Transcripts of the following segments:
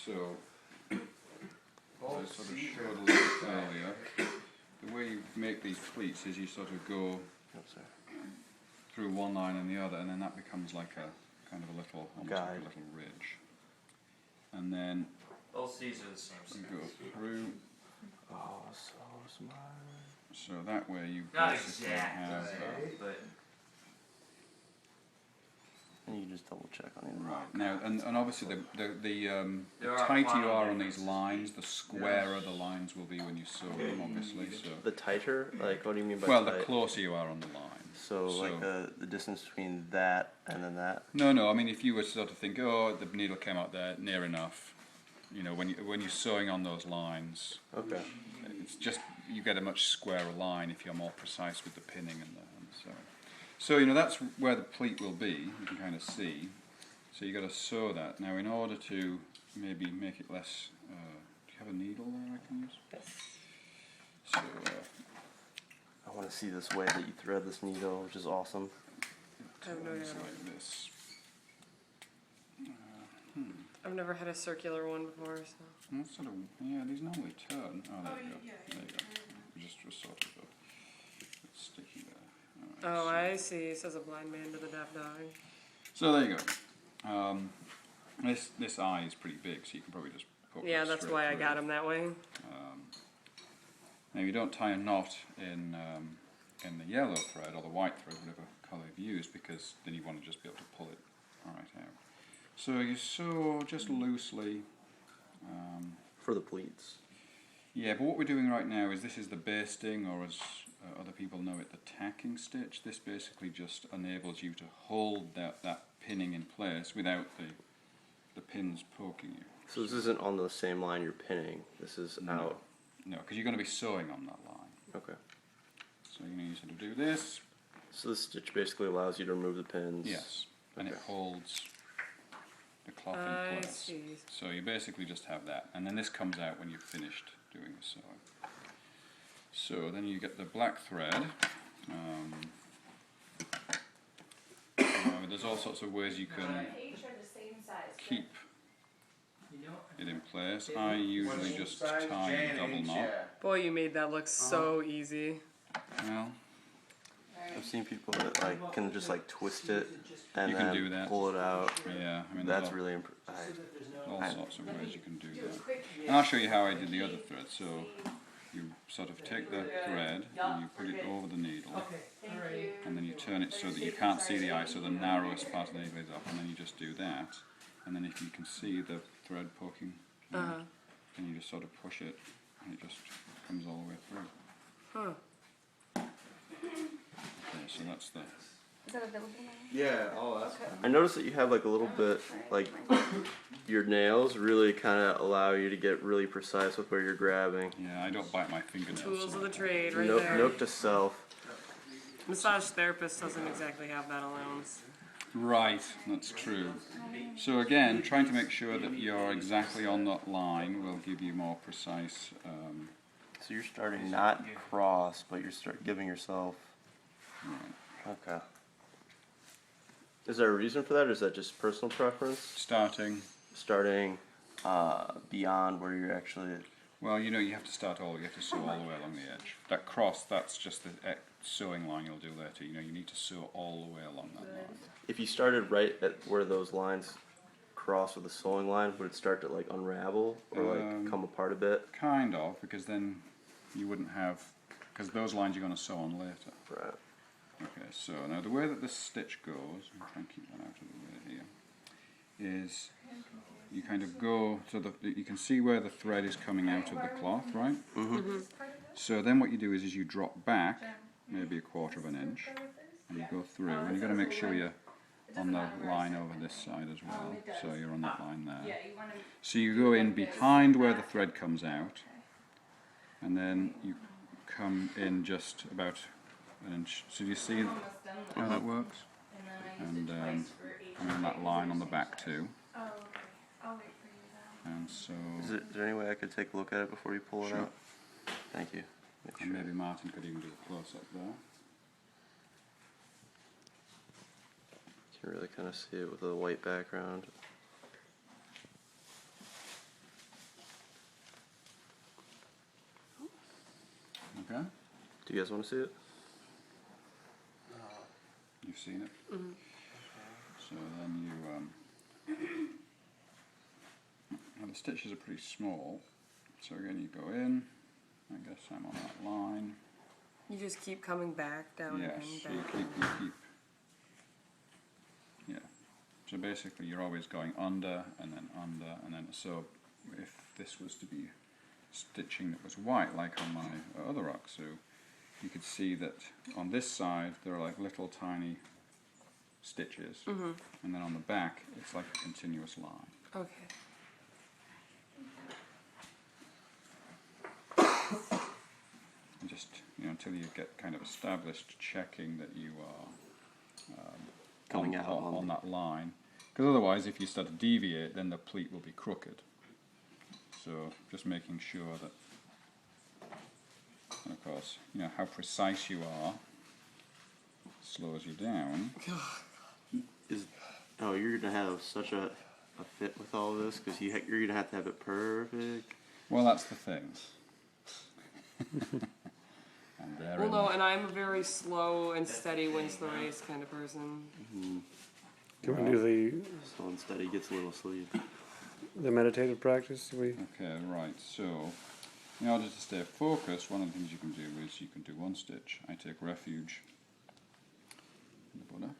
So, as I sort of showed a little bit earlier, the way you make these pleats is you sort of go through one line and the other, and then that becomes like a kind of a little, almost like a little ridge. And then both these are the same size. You go through. Oh, so smart. So that way you not basically exact, have. but And you just double check on the Right now, and obviously the tighter you are on these lines, the squarer the lines will be when you sew them. Obviously, so the tighter, like what do you mean by well, tight? the closer you are on the line. So like the distance between that and then that. No. I mean, if you were to sort of think, oh, the needle came out there near enough, you know, when you're sewing on those lines, okay, it's just you get a much squarer line if you're more precise with the pinning and the sewing. So you know that's where the pleat will be. You can kind of see. So you got to sew that now in order to maybe make it less. Do you have a needle there I can use? Yes. So. I want to see this way that you thread this needle, which is awesome. I have no idea. Like this. I've never had a circular one before, so. Well, sort of, yeah, these normally turn. Oh, there you go. There you go. Just sort of it's sticky there. All right, Oh, I see. Says a blind man to the deaf dog. So there you go. This eye is pretty big, so you can probably just poke Yeah, it that's straight why I through. got him that way. Now you don't tie a knot in the yellow thread or the white thread, whatever colour you've used, because then you want to just be able to pull it right out. So you sew just loosely. For the pleats. Yeah, but what we're doing right now is this is the basting, or as other people know it, the tacking stitch. This basically just enables you to hold that pinning in place without the pins poking you. So this isn't on the same line you're pinning. This is out. No, because you're going to be sewing on that line. Okay. So you're going to sort of do this. So this stitch basically allows you to remove the pins. Yes, and it Okay. holds the cloth in I place. see. So you basically just have that, and then this comes out when you've finished doing the sewing. So then you get the black thread. There's all sorts of ways you can keep it in place. I usually just tie a double knot. Boy, you made that look so easy. Well, I've seen people that like can just like twist it and You can then do that. pull it out. yeah, I mean That's there's really all sorts of ways you can do that. And I'll show you how I did the other thread. So you sort of take the thread and you put it over the needle, and then you turn it so that you can't see the eye, so the narrowest part of the needle is up, and then you just do that. And then if you can see the thread poking out, then you just sort of push it, and it just comes all the way through. Huh. Okay, so that's the. Is that available now? yeah, oh, that's I noticed that you have like a little bit like your nails really kind of allow you to get really precise with where you're grabbing. Yeah, I don't bite my fingernails. Tools so of the much. trade right Note, there. note to self. Massage therapist doesn't exactly have that allowance. Right, that's true. So again, trying to make sure that you're exactly on that line will give you more precise. So you're starting not cross, but you're giving yourself. Right. Okay. Is there a reason for that, or is that just personal preference? Starting. Starting beyond where you're actually. Well, you know, you have to start you have to sew all the way along the edge. That cross, that's just the sewing line you'll do later. You know, you need to sew all the way along that line. If you started right at where those lines cross with the sewing line, would it start to like unravel or like come apart a bit? Kind of, because then you wouldn't have, because those lines you're going to sew on later. Right. Okay, so now the way that this stitch goes, I'll try and keep that out of the way here, is you kind of go so that you can see where the thread is coming out of the cloth, right? Mm-hmm. So then what you do is you drop back maybe 1/4 of an inch, and you go through, and you've got to make sure you're on the line over this side as well, so you're on that line there. So you go in behind where the thread comes out, and then you come in just about an inch. So do you see how that works? And I'm on that line on the back too. And so, Is there any way I could take a look at it before you pull it Sure. out? Thank you. Make and sure. maybe Martin could even do a close up there. You can really kind of see it with a white background. Do you guys want to see it? You've seen it? Mm-hmm. So then now the stitches are pretty small. So again, you go in. I guess I'm on that line. You just keep coming back down Yes, and so you back. keep. Yeah. So basically, you're always going under, and then. So if this was to be stitching that was white, like on my other Rakusu, you could see that on this side there are like little tiny stitches, and then on the back it's like a continuous line. Okay. And just until you get kind of established, checking that you are Coming out on that line, because otherwise, if you start to deviate, then the pleat will be crooked. So just making sure that, and of course, how precise you are slows you down. You're gonna have such a fit with all this because you're gonna have to have it perfect. Well, that's the thing. And Well, no, and I'm a very slow and steady wins the race kind of person. Do we do Slow and steady gets a little sleep. the meditative practice? Do we? Okay, right. So, in order to stay focused, one of the things you can do is you can do one stitch. I take refuge in the Buddha.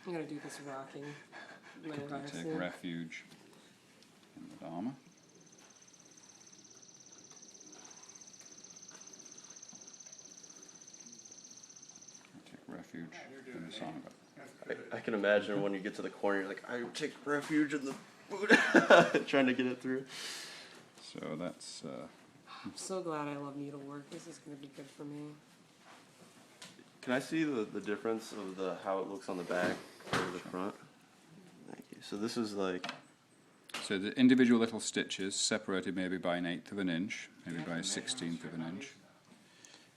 I'm gonna do this rocking. I take refuge in the Dharma. I take refuge in the Sangha. I can imagine when you get to the corner, you're like, I take refuge in the Buddha, trying to get it through. So that's I'm so glad I love needlework. This is gonna be good for me. Can I see the difference of how it looks on the back or the front? Thank you. So this is like, so the individual little stitches separated maybe by 1/8 of an inch, maybe by 1/16 of an inch,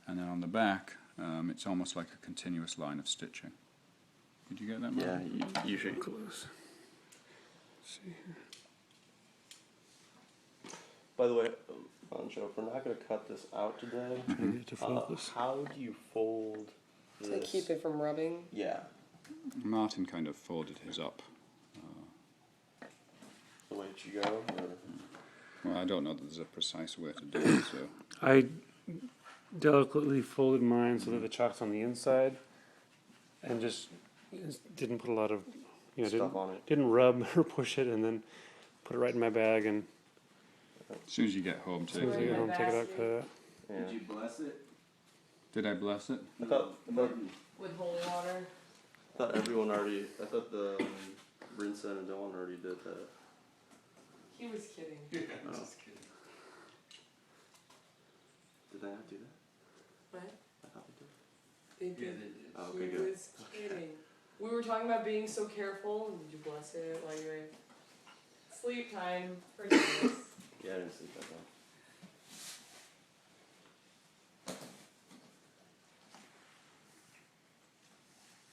and then on the back it's almost like a continuous line of stitching. Did you get that, Mark? yeah, you should. Close. See here. By the way, Monsho, if we're not going to cut this out today, Trying to get it to focus. how do you fold To this? keep it from rubbing. Yeah, Martin kind of folded his up. the way it should go. Or? Well, I don't know that there's a precise way to do it, so I delicately folded mine so that the chalk's on the inside, and just didn't put a lot of, Stuff on it. didn't rub or push it, and then put it right in my bag, and as soon as you get home, as soon as I take get it. home, take it out, cut it out. Yeah. Did you bless it? Did I bless it? I thought With holy water. everyone already. I thought the Rinsen and Dylan already did that. He was kidding. Oh. Just kidding. Did I not do that? What? I thought we did. They Yeah, did. they did. Oh, He okay, good. was kidding. We were talking about being so careful. Did you bless it while you were sleep time for days? Yeah, I didn't sleep that well.